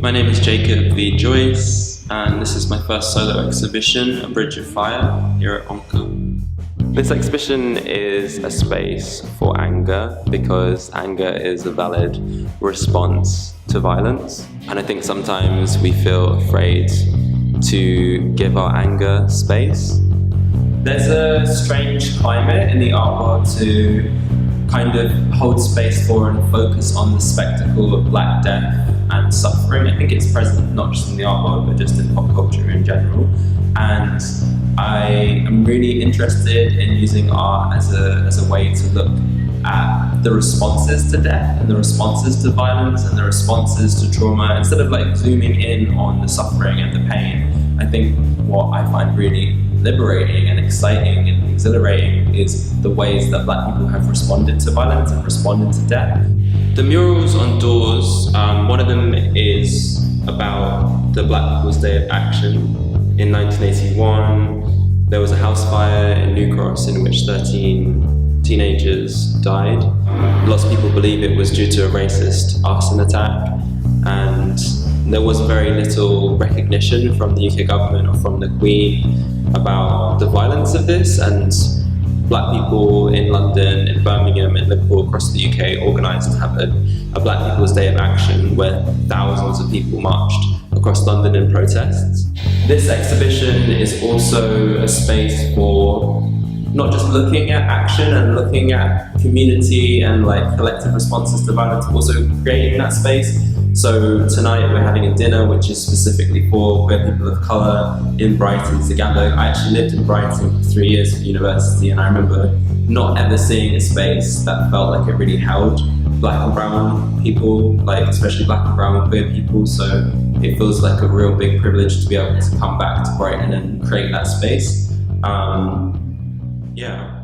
My name is Jacob V Joyce, and this is my first solo exhibition, A Bridge of Fire, here at ONCA. This exhibition is a space for anger, because anger is a valid response to violence. And I think sometimes we feel afraid to give our anger space. There's a strange climate in the art world to kind of hold space for and focus on the spectacle of Black death and suffering. I think it's present not just in the art world, but just in pop culture in general. And I am really interested in using art as a way to look at the responses to death and the responses to violence and the responses to trauma, instead of like zooming in on the suffering and the pain. I think what I find really liberating and exciting and exhilarating is the ways that Black people have responded to violence and responded to death. The murals on doors, one of them is about the Black People's Day of Action. In 1981, there was a house fire in New Cross in which 13 teenagers died. Lots of people believe it was due to a racist arson attack, and there was very little recognition from the UK government or from the Queen about the violence of this, and Black people in London, in Birmingham, in Liverpool, across the UK organised to have a Black People's Day of Action where thousands of people marched across London in protests. This exhibition is also a space for not just looking at action and looking at community and like collective responses to violence, but also creating that space. So tonight we're having a dinner which is specifically for queer people of colour in Brighton together. I actually lived in Brighton for 3 years for university, and I remember not ever seeing a space that felt like it really held Black and brown people, like especially Black and brown queer people. So it feels like a real big privilege to be able to come back to Brighton and create that space. Yeah.